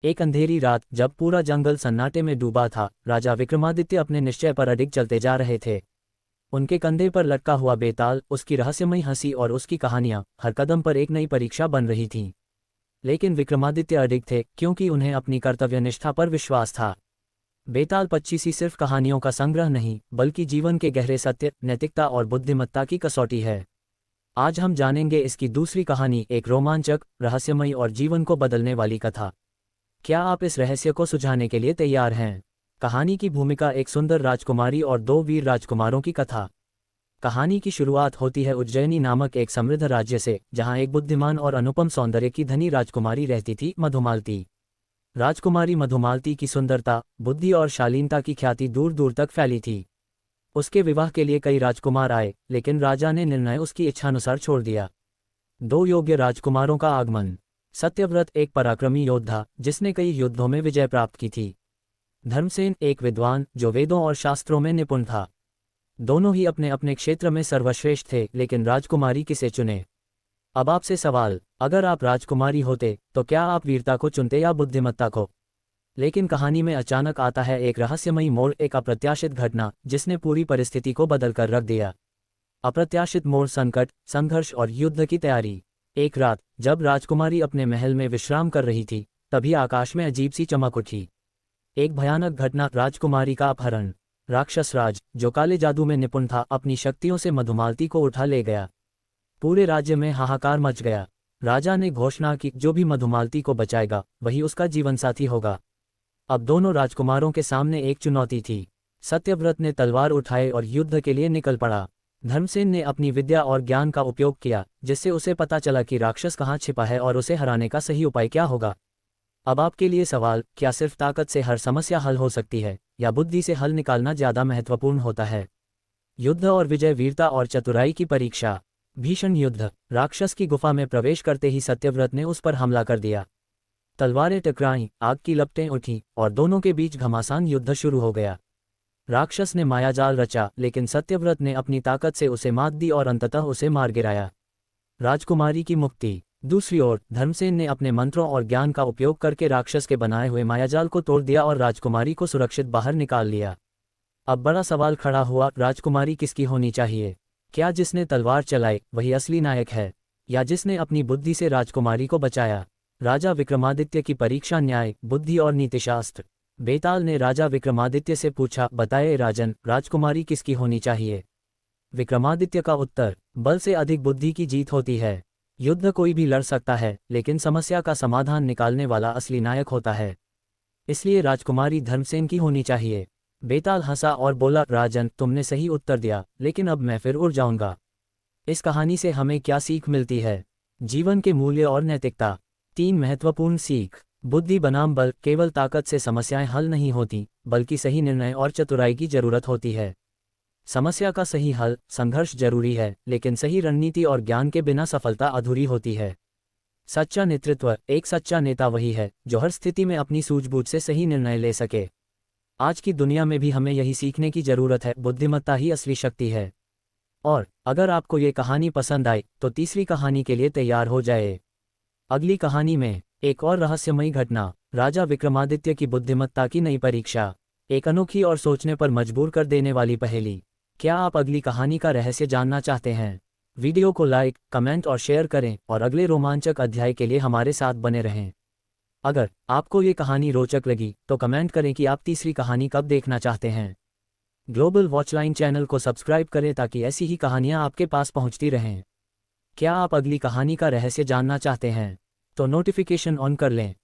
एक अंधेरी रात जब पूरा जंगल सन्नाटे में डूबा था, राजा विक्रमादित्य अपने निश्चय पर अडिग चलते जा रहे थे। उनके कंधे पर लटका हुआ बेताल, उसकी रहस्यमयी हंसी और उसकी कहानियां हर कदम पर एक नई परीक्षा बन रही थीं। लेकिन विक्रमादित्य अडिग थे क्योंकि उन्हें अपनी कर्तव्यनिष्ठा पर विश्वास था। बेताल पच्चीसी सिर्फ कहानियों का संग्रह नहीं, बल्कि जीवन के गहरे सत्य, नैतिकता और बुद्धिमत्ता की कसौटी है। आज हम जानेंगे इसकी दूसरी कहानी, एक रोमांचक, रहस्यमयी और जीवन को बदलने वाली कथा। क्या आप इस रहस्य को सुझाने के लिए तैयार हैं? कहानी की भूमिका, एक सुंदर राजकुमारी और दो वीर राजकुमारों की कथा। कहानी की शुरुआत होती है उज्जैनी नामक एक समृद्ध राज्य से, जहां एक बुद्धिमान और अनुपम सौंदर्य की धनी राजकुमारी रहती थी, मधुमालती। राजकुमारी मधुमालती की सुंदरता, बुद्धि और शालीनता की ख्याति दूर दूर तक फैली थी। उसके विवाह के लिए कई राजकुमार आए, लेकिन राजा ने निर्णय उसकी इच्छानुसार छोड़ दिया। दो योग्य राजकुमारों का आगमन। सत्यव्रत, एक पराक्रमी योद्धा जिसने कई युद्धों में विजय प्राप्त की थी। धर्मसेन, एक विद्वान जो वेदों और शास्त्रों में निपुण था। दोनों ही अपने अपने क्षेत्र में सर्वश्रेष्ठ थे, लेकिन राजकुमारी किसे चुने? अब आपसे सवाल, अगर आप राजकुमारी होते तो क्या आप वीरता को चुनते या बुद्धिमत्ता को? लेकिन कहानी में अचानक आता है एक रहस्यमयी मोड़, एक अप्रत्याशित घटना जिसने पूरी परिस्थिति को बदलकर रख दिया। अप्रत्याशित मोड़, संकट, संघर्ष और युद्ध की तैयारी। एक रात जब राजकुमारी अपने महल में विश्राम कर रही थी, तभी आकाश में अजीब सी चमक उठी। एक भयानक घटना, राजकुमारी का अपहरण। राक्षस राज, जो काले जादू में निपुण था, अपनी शक्तियों से मधुमालती को उठा ले गया। पूरे राज्य में हाहाकार मच गया। राजा ने घोषणा की, जो भी मधुमालती को बचाएगा वही उसका जीवनसाथी होगा। अब दोनों राजकुमारों के सामने एक चुनौती थी। सत्यव्रत ने तलवार उठाए और युद्ध के लिए निकल पड़ा। धर्मसेन ने अपनी विद्या और ज्ञान का उपयोग किया, जिससे उसे पता चला कि राक्षस कहाँ छिपा है और उसे हराने का सही उपाय क्या होगा। अब आपके लिए सवाल, क्या सिर्फ ताकत से हर समस्या हल हो सकती है, या बुद्धि से हल निकालना ज्यादा महत्वपूर्ण होता है? युद्ध और विजय, वीरता और चतुराई की परीक्षा। भीषण युद्ध। राक्षस की गुफा में प्रवेश करते ही सत्यव्रत ने उस पर हमला कर दिया। तलवारें टकराईं, आग की लपटें उठीं और दोनों के बीच घमासान युद्ध शुरू हो गया। राक्षस ने मायाजाल रचा, लेकिन सत्यव्रत ने अपनी ताकत से उसे मात दी और अंततः उसे मार गिराया। राजकुमारी की मुक्ति। दूसरी ओर धर्मसेन ने अपने मंत्रों और ज्ञान का उपयोग करके राक्षस के बनाए हुए मायाजाल को तोड़ दिया और राजकुमारी को सुरक्षित बाहर निकाल लिया। अब बड़ा सवाल खड़ा हुआ, राजकुमारी किसकी होनी चाहिए? क्या जिसने तलवार चलाई वही असली नायक है, या जिसने अपनी बुद्धि से राजकुमारी को बचाया? राजा विक्रमादित्य की परीक्षा, न्याय, बुद्धि और नीतिशास्त्र। बेताल ने राजा विक्रमादित्य से पूछा, बताए राजन, राजकुमारी किसकी होनी चाहिए? विक्रमादित्य का उत्तर, बल से अधिक बुद्धि की जीत होती है। युद्ध कोई भी लड़ सकता है, लेकिन समस्या का समाधान निकालने वाला असली नायक होता है। इसलिए राजकुमारी धर्मसेन की होनी चाहिए। बेताल हंसा और बोला, राजन, तुमने सही उत्तर दिया, लेकिन अब मैं फिर उड़ जाऊंगा। इस कहानी से हमें क्या सीख मिलती है? जीवन के मूल्य और नैतिकता। 3 महत्वपूर्ण सीख। बुद्धि बनाम बल, केवल ताकत से समस्याएं हल नहीं होती, बल्कि सही निर्णय और चतुराई की जरूरत होती है। समस्या का सही हल, संघर्ष जरूरी है, लेकिन सही रणनीति और ज्ञान के बिना सफलता अधूरी होती है। सच्चा नेतृत्व, एक सच्चा नेता वही है जो हर स्थिति में अपनी सूझबूझ से सही निर्णय ले सके। आज की दुनिया में भी हमें यही सीखने की जरूरत है, बुद्धिमत्ता ही असली शक्ति है। और अगर आपको ये कहानी पसंद आई तो तीसरी कहानी के लिए तैयार हो जाए। अगली कहानी में एक और रहस्यमयी घटना, राजा विक्रमादित्य की बुद्धिमत्ता की नई परीक्षा। एक अनोखी और सोचने पर मजबूर कर देने वाली पहेली। क्या आप अगली कहानी का रहस्य जानना चाहते हैं? वीडियो को लाइक, कमेंट और शेयर करें और अगले रोमांचक अध्याय के लिए हमारे साथ बने रहें। अगर आपको ये कहानी रोचक लगी तो कमेंट करें कि आप तीसरी कहानी कब देखना चाहते हैं। ग्लोबल वॉचलाइन चैनल को सब्सक्राइब करें ताकि ऐसी ही कहानियां आपके पास पहुंचती रहें। क्या आप अगली कहानी का रहस्य जानना चाहते हैं? तो नोटिफिकेशन ऑन कर लें।